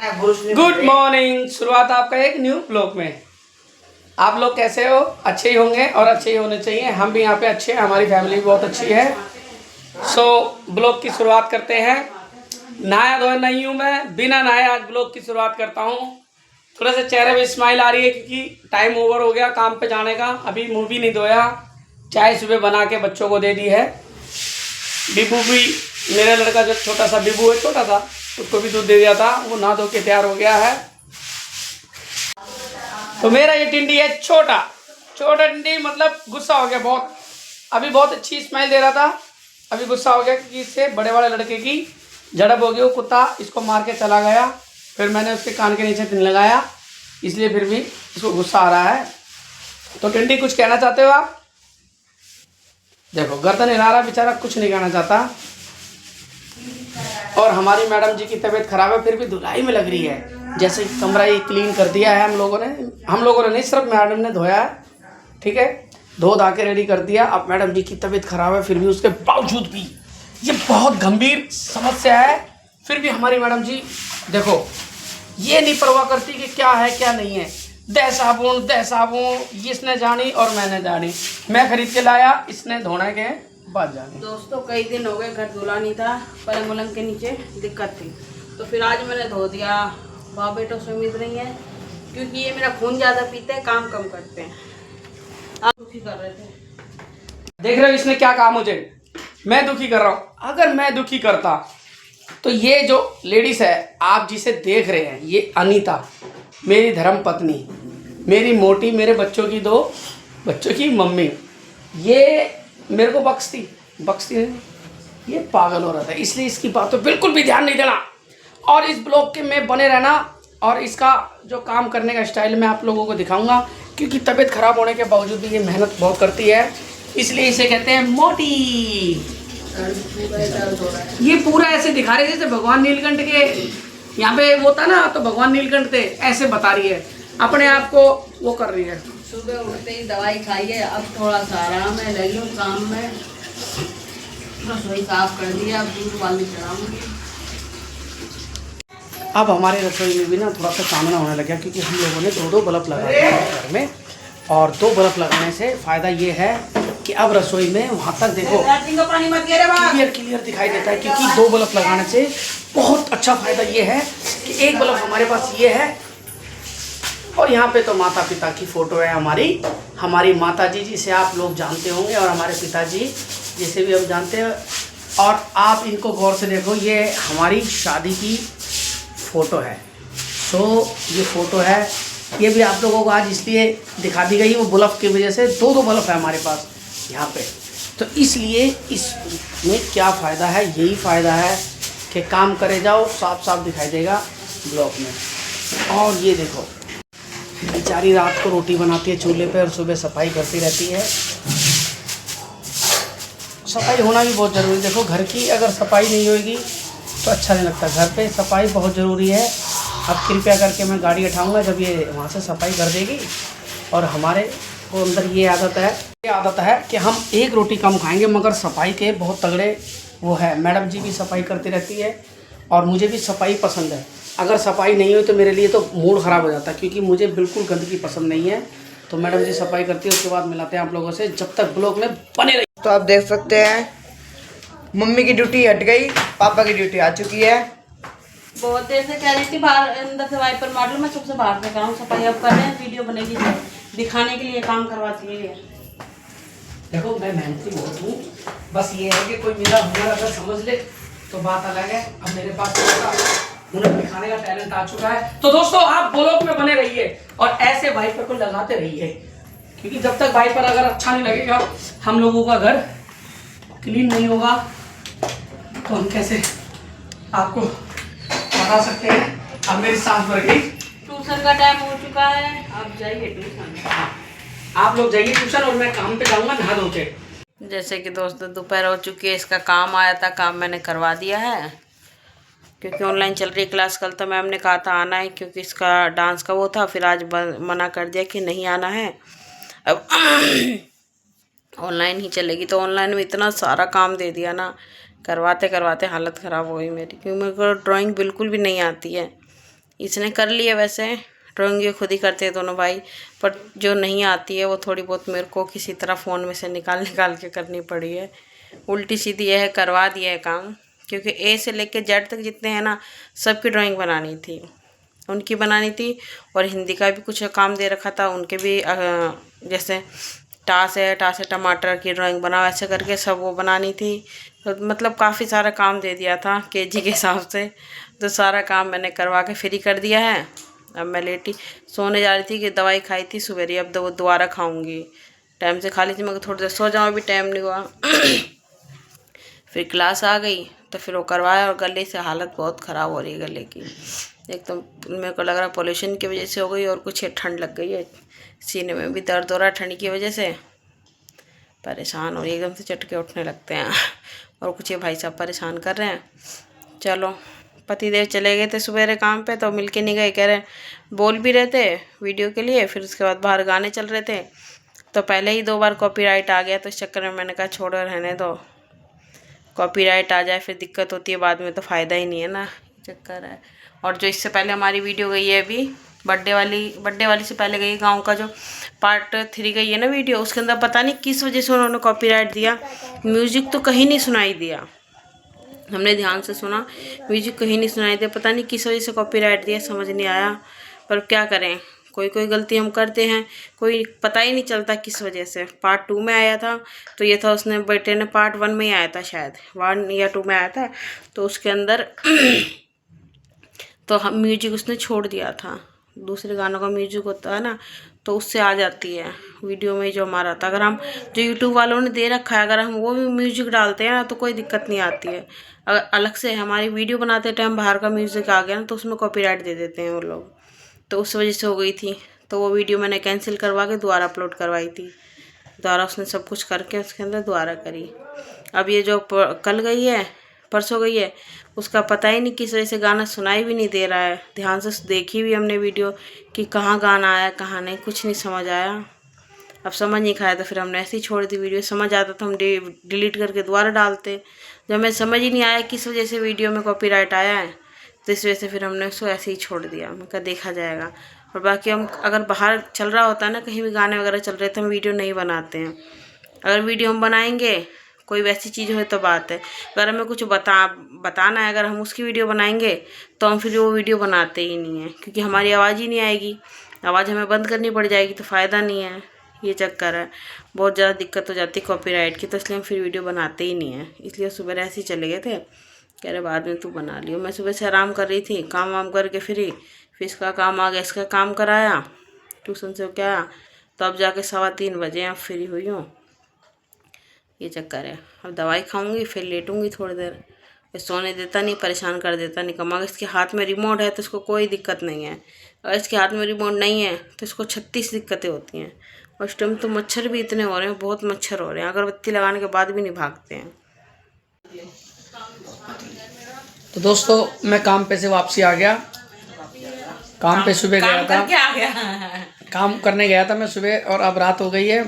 Good morning. शुरुआत आपका एक न्यू ब्लॉग में। आप लोग कैसे हो? अच्छे ही होंगे और अच्छे ही होने चाहिए। हम भी यहाँ पे अच्छे हैं, हमारी फैमिली भी बहुत अच्छी है। ब्लॉग की शुरुआत करते हैं। नहाया धोया नहीं हूँ मैं, बिना नहाए आज ब्लॉग की शुरुआत करता हूँ। थोड़ा सा चेहरे में स्माइल आ रही है क्योंकि टाइम ओवर हो गया काम पे जाने का। अभी मुँह भी नहीं धोया, चाय सुबह बना के बच्चों को दे दी है। बिबू भी, मेरा लड़का जो छोटा सा बिबू है, छोटा सा, उसको भी दूध दे दिया था। वो नहा धो के तैयार हो गया है। तो मेरा ये टिंडी है छोटा टिंडी, मतलब गुस्सा हो गया बहुत। अभी बहुत अच्छी स्माइल दे रहा था, अभी गुस्सा हो गया क्योंकि इससे बड़े वाले लड़के की झड़प हो गई। वो कुत्ता इसको मार के चला गया, फिर मैंने उसके कान के नीचे पिन लगाया, इसलिए फिर भी इसको गुस्सा आ रहा है। तो टिंडी कुछ कहना चाहते हो आप? देखो गर्दन हिला रहा बेचारा, कुछ नहीं कहना चाहता। और हमारी मैडम जी की तबीयत खराब है, फिर भी धुलाई में लग रही है। जैसे कमरा ये क्लीन कर दिया है हम लोगों ने नहीं, सिर्फ मैडम ने धोया है, ठीक है, धो धा के रेडी कर दिया। अब मैडम जी की तबीयत खराब है, फिर भी उसके बावजूद भी ये बहुत गंभीर समस्या है, फिर भी हमारी मैडम जी देखो ये नहीं परवाह करती कि क्या है क्या नहीं है। दे साबुन इसने जानी और मैंने जानी। मैं खरीद के लाया, इसने धोने के बाद जानी। दोस्तों कई दिन हो गए घर धुला नहीं था, पलंग वलंग के नीचे दिक्कत थी, तो फिर आज मैंने धो दिया। बाप बेटों से उम्मीद नहीं है क्योंकि ये मेरा खून ज़्यादा पीते हैं, काम कम करते हैं। आप दुखी कर रहे थे, देख रहे हो इसने क्या कहा मुझे? मैं दुखी कर रहा हूँ। अगर मैं दुखी करता तो ये जो लेडीज है आप जिसे देख रहे हैं, ये अनीता मेरी धर्म पत्नी, मेरी मोटी, मेरे बच्चों की 2 बच्चों की मम्मी, ये मेरे को बख्शती नहीं, ये पागल हो रहा था। इसलिए इसकी बात तो बिल्कुल भी ध्यान नहीं देना और इस ब्लॉग के में बने रहना। और इसका जो काम करने का स्टाइल मैं आप लोगों को दिखाऊंगा, क्योंकि तबीयत खराब होने के बावजूद भी ये मेहनत बहुत करती है, इसलिए इसे कहते हैं मोटी। ये पूरा ऐसे दिखा रही है जैसे भगवान नीलकंठ के यहाँ पे वो था ना, तो भगवान नीलकंठ थे, ऐसे बता रही है, अपने आप को वो कर रही है। सुबह उठते ही दवाई खाइए, अब थोड़ा सा आराम है, लगी हूँ काम में। रसोई साफ कर दिया, अब दूध वाली चढ़ाऊंगी। अब हमारे रसोई में भी ना थोड़ा सा सामना होने लगा, क्योंकि हम लोगों ने 2 बल्ब लगा दिए घर में। और 2 बल्ब लगाने से फ़ायदा ये है कि अब रसोई में वहाँ तक देखो क्लियर दिखाई देता है, क्योंकि 2 बल्ब लगाने से बहुत अच्छा फ़ायदा ये है कि एक बल्ब हमारे पास ये है, और यहाँ पे तो माता पिता की फ़ोटो है हमारी माता जी जिसे आप लोग जानते होंगे, और हमारे पिताजी जिसे भी हम जानते हैं। और आप इनको गौर से देखो, ये हमारी शादी की फ़ोटो है। ये फ़ोटो है, ये भी आप लोगों को आज इसलिए दिखा दी गई, वो बल्ब की वजह से 2 बल्ब है हमारे पास यहाँ पे। तो इसलिए इसमें क्या फ़ायदा है? यही फ़ायदा है कि काम करे जाओ, साफ दिखाई देगा ब्लॉग में। और ये देखो बेचारी रात को रोटी बनाती है चूल्हे पे और सुबह सफाई करती रहती है। सफाई होना भी बहुत ज़रूरी है। देखो घर की अगर सफाई नहीं होगी तो अच्छा नहीं लगता, घर पे सफाई बहुत ज़रूरी है। अब कृपया करके मैं गाड़ी उठाऊंगा जब ये वहाँ से सफाई कर देगी। और हमारे को अंदर ये आदत है कि हम एक रोटी कम खाएंगे, मगर सफाई के बहुत तगड़े वो है। मैडम जी भी सफाई करती रहती है और मुझे भी सफाई पसंद है। अगर सफाई नहीं हो तो मेरे लिए तो मूड ख़राब हो जाता है, क्योंकि मुझे बिल्कुल गंदगी पसंद नहीं है। तो मैडम जी सफाई करती है, उसके बाद मिलाते हैं आप लोगों से, जब तक ब्लॉग में बने रहिए। तो आप देख सकते हैं मम्मी की ड्यूटी हट गई, पापा की ड्यूटी आ चुकी है। बहुत देर से कह रही थी बाहर अंदर से वाइपर मार लो, मैं सबसे बाहर से काम सफाई अब कर रहे हैं, वीडियो बनेगी दिखाने के लिए काम करवाती है। देखो मैं मेहनती बहुत हूँ, बस ये है कि कोई मेरा हुनर अगर समझ ले तो बात अलग है। अब मेरे पास हुनर दिखाने का टैलेंट आ चुका है। तो दोस्तों आप ब्लॉग में बने रहिए और ऐसे वाइपर को लगाते रहिए, क्योंकि जब तक वाइपर अगर अच्छा नहीं लगेगा, हम लोगों का घर क्लीन नहीं होगा, तो हम कैसे आपको बता सकते हैं। अब मेरी सांस भर गई। ट्यूशन का टाइम हो चुका है, आप जाइए ट्यूशन। आप लोग जाइए ट्यूशन और मैं काम पे जाऊंगा नहा धो के। जैसे कि दोस्तों दोपहर हो चुकी है, इसका काम आया था, काम मैंने करवा दिया है, क्योंकि ऑनलाइन चल रही क्लास। कल तो मैम ने कहा था आना है, क्योंकि इसका डांस का वो था, फिर आज मना कर दिया कि नहीं आना है, अब ऑनलाइन ही चलेगी। तो ऑनलाइन में इतना सारा काम दे दिया ना, करवाते करवाते हालत ख़राब हो गई मेरी, क्योंकि मेरे को ड्राइंग बिल्कुल भी नहीं आती है। इसने कर लिया, वैसे ड्राइंग ये खुद ही करते हैं दोनों भाई, पर जो नहीं आती है वो थोड़ी बहुत मेरे को किसी तरह फ़ोन में से निकाल के करनी पड़ी है। उल्टी सीधी यह है, करवा दिया है काम, क्योंकि ए से लेके जेड तक जितने हैं ना सबकी ड्राइंग बनानी थी, उनकी बनानी थी। और हिंदी का भी कुछ काम दे रखा था, उनके भी जैसे टा से टमाटर की ड्राइंग बनाओ, ऐसे करके सब वो बनानी थी। तो मतलब काफ़ी सारा काम दे दिया था केजी के हिसाब से। तो सारा काम मैंने करवा के फ्री कर दिया है। अब मैं लेटी सोने जा रही थी कि दवाई खाई थी सुबह, अब वो दोबारा खाऊंगी। टाइम से खा ली थी, मगर थोड़ी देर सो जाऊँ, अभी टाइम नहीं हुआ। फिर क्लास आ गई तो फिर वो करवाया, और गले से हालत बहुत ख़राब हो रही है गले की। एकदम मेरे को लग रहा है पोल्यूशन की वजह से हो गई, और कुछ ठंड लग गई है, सीने में भी दर्द हो रहा है ठंड की वजह से। परेशान हो रही है, एकदम से चटके उठने लगते हैं। और कुछ ये भाई साहब परेशान कर रहे हैं। चलो, पतिदेव चले गए थे सुबह काम पे, तो मिल के नहीं गए, कह रहे बोल भी रहे थे वीडियो के लिए। फिर उसके बाद बाहर गाने चल रहे थे, तो पहले ही 2 बार कॉपीराइट आ गया, तो इस चक्कर में मैंने कहा छोड़ो, रहने दो। कॉपीराइट आ जाए फिर दिक्कत होती है बाद में, तो फ़ायदा ही नहीं है ना, चक्कर है। और जो इससे पहले हमारी वीडियो गई है अभी बर्थडे वाली से पहले गई, गांव का जो पार्ट 3 गई है ना वीडियो, उसके अंदर पता नहीं किस वजह से उन्होंने कॉपीराइट दिया। म्यूजिक तो कहीं नहीं सुनाई दिया, हमने ध्यान से सुना, म्यूजिक कहीं नहीं सुनाई दिया, पता नहीं किस वजह से कॉपीराइट दिया, समझ नहीं आया। पर क्या करें, कोई गलती हम करते हैं, कोई पता ही नहीं चलता किस वजह से। पार्ट 2 में आया था, तो ये था उसने बेटे ने पार्ट 1 में ही आया था, शायद 1 या 2 में आया था, तो उसके अंदर तो हम म्यूजिक उसने छोड़ दिया था। दूसरे गानों का म्यूजिक होता है ना, तो उससे आ जाती है वीडियो में जो हमारा था। अगर हम जो यूट्यूब वालों ने दे रखा है, अगर हम वो भी म्यूजिक डालते हैं ना, तो कोई दिक्कत नहीं आती है। अगर अलग से हमारी वीडियो बनाते टाइम बाहर का म्यूजिक आ गया ना, तो उसमें कॉपीराइट दे देते हैं वो लोग। तो उस वजह से हो गई थी, तो वो वीडियो मैंने कैंसिल करवा के दोबारा अपलोड करवाई थी। दोबारा उसने सब कुछ करके उसके अंदर दोबारा करी। अब ये जो कल गई है, परसों गई है, उसका पता ही नहीं किस वजह से गाना सुनाई भी नहीं दे रहा है। ध्यान से देखी भी हमने वीडियो कि कहाँ गाना आया कहाँ नहीं, कुछ नहीं समझ आया। अब समझ नहीं खाया तो फिर हमने ऐसे ही छोड़ दी वीडियो। समझ आता तो हम डिलीट करके दोबारा डालते। जब हमें समझ ही नहीं आया किस वजह से वीडियो में कॉपीराइट आया है, तो इस वजह से फिर हमने उसको ऐसे ही छोड़ दिया। मैं कहा देखा जाएगा। और बाकी हम अगर बाहर चल रहा होता है ना, कहीं भी गाने वगैरह चल रहे, तो हम वीडियो नहीं बनाते हैं। अगर वीडियो हम बनाएंगे कोई वैसी चीज़ हो तो बात है, अगर हमें कुछ बताना है, अगर हम उसकी वीडियो बनाएंगे तो हम फिर वो वीडियो बनाते ही नहीं हैं, क्योंकि हमारी आवाज़ ही नहीं आएगी, आवाज़ हमें बंद करनी पड़ जाएगी, तो फ़ायदा नहीं है। ये चक्कर है, बहुत ज़्यादा दिक्कत हो जाती है कॉपीराइट की, तो इसलिए हम फिर वीडियो बनाते ही नहीं हैं। इसलिए सुबह ऐसे ही चले गए थे, कह रहे बाद में तू बना लियो। मैं सुबह से आराम कर रही थी, काम वाम करके फिर इसका काम आ गया, इसका काम कराया, ट्यूशन से क्या, तो अब जाके 2:15 बजे अब फ्री हुई हूँ। ये चक्कर है। अब दवाई खाऊंगी फिर लेटूंगी थोड़ी देर। सोने देता नहीं, परेशान कर देता नहीं। कमा इसके हाथ में रिमोट है तो इसको कोई दिक्कत नहीं है, अगर इसके हाथ में रिमोट नहीं है तो इसको 36 दिक्कतें होती हैं। और इस टाइम तो मच्छर भी इतने हो रहे हैं, बहुत मच्छर हो रहे हैं, अगरबत्ती लगाने के बाद भी नहीं भागते हैं। तो दोस्तों मैं काम पे से वापसी आ गया। काम पे सुबह गया था, काम करने गया था मैं सुबह, और अब रात हो गई है।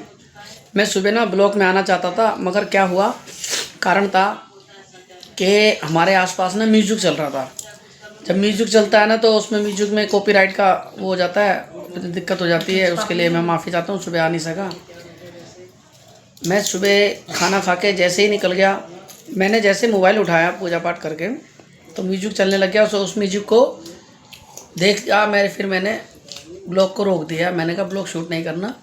मैं सुबह ना ब्लॉक में आना चाहता था, मगर क्या हुआ, कारण था कि हमारे आसपास ना म्यूजिक चल रहा था। जब म्यूजिक चलता है ना, तो उसमें म्यूजिक में कॉपीराइट का वो हो जाता है, तो दिक्कत हो जाती है। उसके लिए मैं माफ़ी चाहता हूँ, सुबह आ नहीं सका। मैं सुबह खाना खा के जैसे ही निकल गया, मैंने जैसे मोबाइल उठाया पूजा पाठ करके, तो म्यूजिक चलने लग गया। उस म्यूजिक को देख फिर मैंने ब्लॉग को रोक दिया। मैंने कहा ब्लॉग शूट नहीं करना।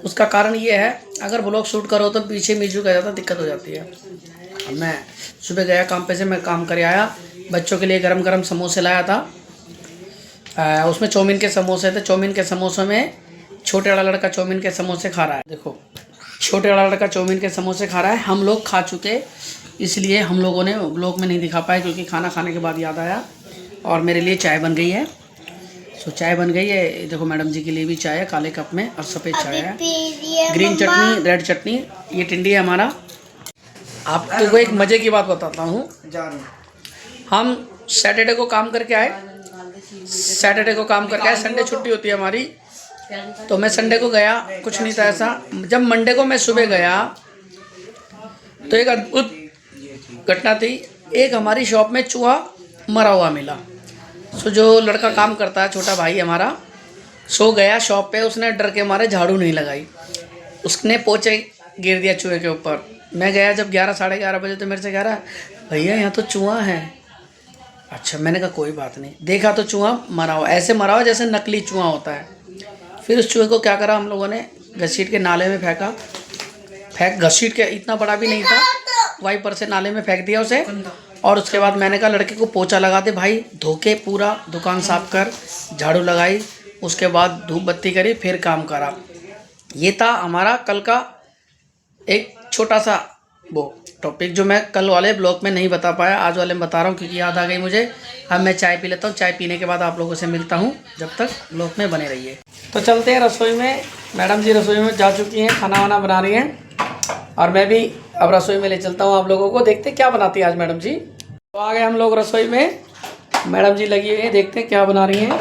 उसका कारण ये है, अगर ब्लॉग शूट करो तो पीछे म्यूजिक आ जाता, दिक्कत हो जाती है। मैं सुबह गया काम पे से, मैं काम कर आया, बच्चों के लिए गरम गरम समोसे लाया था। उसमें चाउमीन के समोसे थे। चाउमीन के समोसों में छोटे वाला लड़का चाउमीन के समोसे खा रहा है। देखो, छोटे वाला लड़का चाउमीन के समोसे खा रहा है। हम लोग खा चुके, इसलिए हम लोगों ने ब्लॉग में नहीं दिखा पाए, क्योंकि खाना खाने के बाद याद आया। और मेरे लिए चाय बन गई है। तो चाय बन गई है, देखो मैडम जी के लिए भी चाय है काले कप में, और सफ़ेद चाय है, ग्रीन चटनी, रेड चटनी। ये टिंडी है हमारा। आपको को एक मज़े की बात बताता हूँ। हम सैटरडे को काम करके आए, संडे छुट्टी होती है हमारी, तो मैं संडे को गया, कुछ नहीं था ऐसा। जब मंडे को मैं सुबह गया तो एक अद्भुत घटना थी। एक हमारी शॉप में चूहा मरा हुआ मिला। सो जो लड़का काम करता है, छोटा भाई हमारा, सो गया शॉप पे, उसने डर के मारे झाड़ू नहीं लगाई, उसने पोछे गिर दिया चूहे के ऊपर। मैं गया जब 11 साढ़े 11 बजे, तो मेरे से कह रहा भैया यहाँ तो चूहा है। अच्छा, मैंने कहा कोई बात नहीं। देखा तो चूहा मरा हुआ, ऐसे मरा हुआ जैसे नकली चूहा होता है। फिर उस चूहे को क्या करा हम लोगों ने, घसीट के नाले में फेंका। घसीट के, इतना बड़ा भी नहीं था, वाइपर से नाले में फेंक दिया उसे। और उसके बाद मैंने कहा लड़के को पोछा लगा दे भाई, धो के पूरा दुकान साफ कर, झाड़ू लगाई, उसके बाद धूप बत्ती करी, फिर काम करा। ये था हमारा कल का एक छोटा सा वो टॉपिक, जो मैं कल वाले ब्लॉग में नहीं बता पाया, आज वाले में बता रहा हूँ क्योंकि याद आ गई मुझे। अब मैं चाय पी लेता हूँ, चाय पीने के बाद आप लोगों से मिलता हूँ, जब तक ब्लॉग में बने रहिए। तो चलते हैं रसोई में। मैडम जी रसोई में जा चुकी हैं, खाना वाना बना रही हैं, और मैं भी अब रसोई में ले चलता हूँ आप लोगों को। देखते क्या बनाती है आज मैडम जी। तो आ गए हम लोग रसोई में, मैडम जी लगी हुई है, देखते हैं क्या बना रही हैं।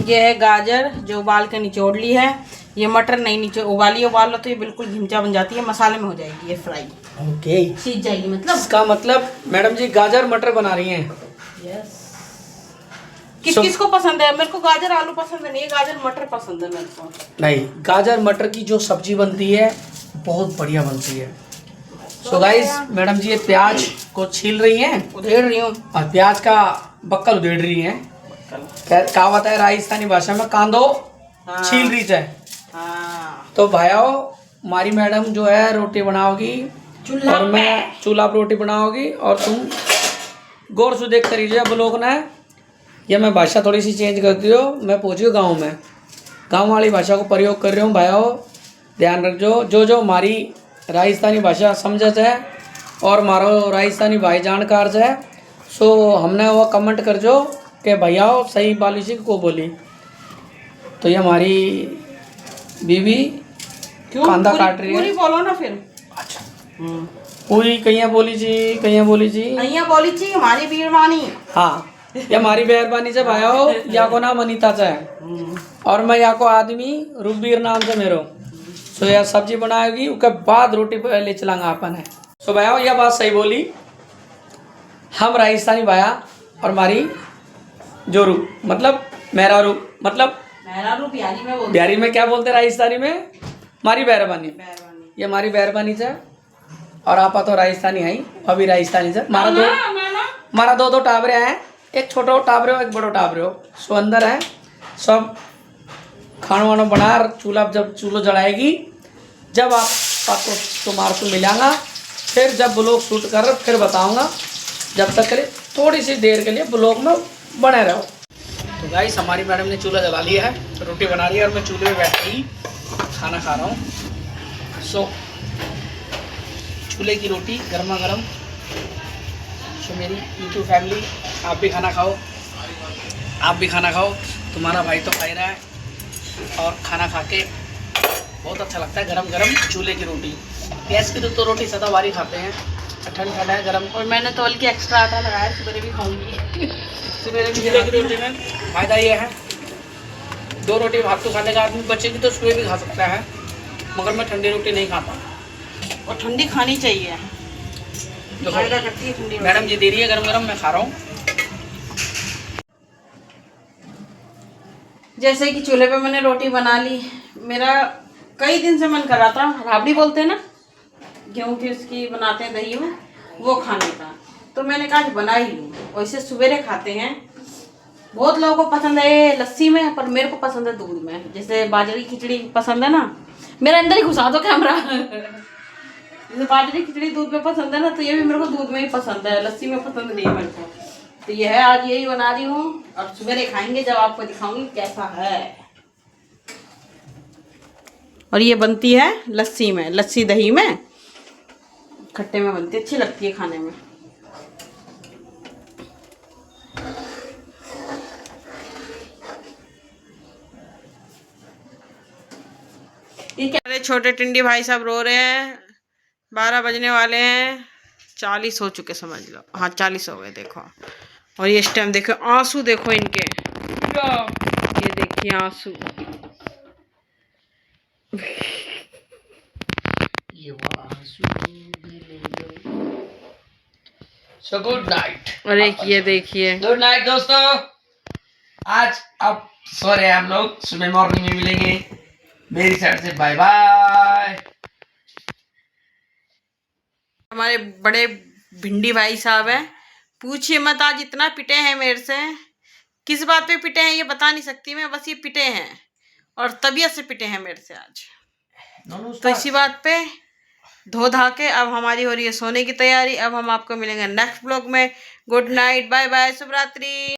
ये है गाजर जो उबाल के निचोड़ ली है। ये मटर नहीं नीचे उबाल लो तो ये बिल्कुल घिमचा बन जाती है, मसाले में हो जाएगी ये फ्राई। ओके, सीज जाएगी मतलब। इसका मतलब मैडम जी गाजर मटर बना रही हैं। यस। किस किस को पसंद है? मेरे को गाजर आलू पसंद नहीं है, गाजर मटर पसंद है मेरे को। नहीं, गाजर मटर की जो सब्जी बनती है बहुत बढ़िया बनती है। सो गाइस, मैडम जी ये प्याज को छील रही हैं, उधेड़ रही हूँ, और प्याज का बक्कल उधेड़ रही हैं। कहावत है राजस्थानी भाषा में, कांदो छील रही है। हाँ। तो भाइयों, हमारी मैडम जो है रोटी बनाओगी, और मैं चूल्हा पर रोटी बनाओगी, और तुम गौर से देख कर लीजिए ब्लॉग ने। या मैं भाषा थोड़ी सी चेंज कर दी हो, मैं पहुँच गई गाँव में, गाँव वाली भाषा को प्रयोग कर रही हूँ। भाइयों ध्यान रखो, जो हमारी राजस्थानी भाषा समझ है और हमारो राजस्थानी भाई जानकार है, सो हमने वो कमेंट कर जो कि भैया सही वाली सी को बोली। तो ये हमारी बीवी कांदा काट रही है। पूरी बोलो ना फिर। अच्छा, पूरी कहीं बोली जी, कहीं बोली जी, कहीं बोली जी हमारी बीरवानी। हाँ, ये हमारी मेहरबानी से भाई हो, या को नाम अनीता से, और मैं या को आदमी रुबीर नाम से मेरो। सो यह सब्जी बनाएगी, उसके बाद रोटी ले चलांगा अपन है। सो भाई यह बात सही बोली, हम राजस्थानी भाया और हमारी जोरू मतलब मेरा रू मतलब बिहारी में बोलते। बिहारी में क्या बोलते राजस्थानी में? हमारी मेहरबानी। ये हमारी मेहरबानी से, और आपा तो राजस्थानी है, अभी राजस्थानी से। हमारा दो टाबरे हैं, एक छोटो टाबरे हो, एक बड़ो टाबरे हो। सो अंदर है सब खाना वाना बना, चूल्हा जब चूल्हा जलाएगी, जब आप तो तुम्हारे को मिलांगा, फिर जब ब्लॉग शूट कर फिर बताऊंगा। जब तक के लिए थोड़ी सी देर के लिए ब्लॉग में बने रहो। तो गाइस, हमारी मैडम ने चूल्हा जला लिया है, रोटी बना रही है, और मैं चूल्हे में बैठ के ही खाना खा रहा हूँ। सो चूल्हे की रोटी गर्मा गर्म। सो मेरी यूट्यूब फैमिली, आप भी खाना खाओ, आप भी खाना खाओ। तुम्हारा भाई तो खा ही रहा है, और खाना खा के बहुत अच्छा लगता है गरम गरम चूल्हे की रोटी। गैस की तो रोटी सदाबहार खाते हैं, ठंड ठंड है गरम। और मैंने तो बल्कि एक्स्ट्रा आटा लगाया, सवेरे भी खाऊंगी। सवेरे भी चूल्हे की रोटी में फायदा ये है, 2 रोटी फालतू खाने का आदमी बचेगी तो सुबह भी खा सकता है, मगर मैं ठंडी रोटी नहीं खाता। और ठंडी खानी चाहिए, देखो फायदा करती है ठंडी। मैडम जी दे रही है गरम गरम, मैं खा रहा हूँ। जैसे कि चूल्हे पे मैंने रोटी बना ली, मेरा कई दिन से मन कर रहा था, राबड़ी बोलते हैं ना, गेहूँ की उसकी बनाते हैं दही में, वो खाने का। तो मैंने कहा आज बना ही लूँ। वैसे सवेरे खाते हैं, बहुत लोगों को पसंद है लस्सी में, पर मेरे को पसंद है दूध में। जैसे बाजरी खिचड़ी पसंद है ना, मेरे अंदर ही घुसा दो कैमरा। जैसे बाजरी खिचड़ी दूध में पसंद है ना, तो ये भी मेरे को दूध में ही पसंद है, लस्सी में पसंद नहीं है मेरे को। तो ये है, आज यही बना रही हूँ, और सवेरे खाएंगे जब आपको दिखाऊंगी कैसा है। और ये बनती है लस्सी में, लस्सी दही में, खट्टे में बनती है, अच्छी लगती है खाने में। ये क्या छोटे टिंडी भाई साहब रो रहे हैं, 12 बजने वाले हैं, 40 हो चुके समझ लो। हाँ 40 हो गए देखो। और ये इस टाइम देखो आंसू, देखो इनके, ये देखिए आंसू। So good night. और एक ये देखिए, गुड नाइट दोस्तों। आज अब सो रहे हैं हम लोग, सुबह मॉर्निंग में मिलेंगे। मेरी साइड से बाय बाय। हमारे बड़े भिंडी भाई साहब हैं, पूछिए मत आज इतना पिटे हैं मेरे से। किस बात पे पिटे हैं ये बता नहीं सकती मैं, बस ये पिटे हैं और तबीयत से पिटे हैं मेरे से आज। तो इसी बात पे धो धा के अब हमारी हो रही है सोने की तैयारी। अब हम आपको मिलेंगे नेक्स्ट ब्लॉग में। गुड नाइट, बाय बाय, शुभ रात्रि।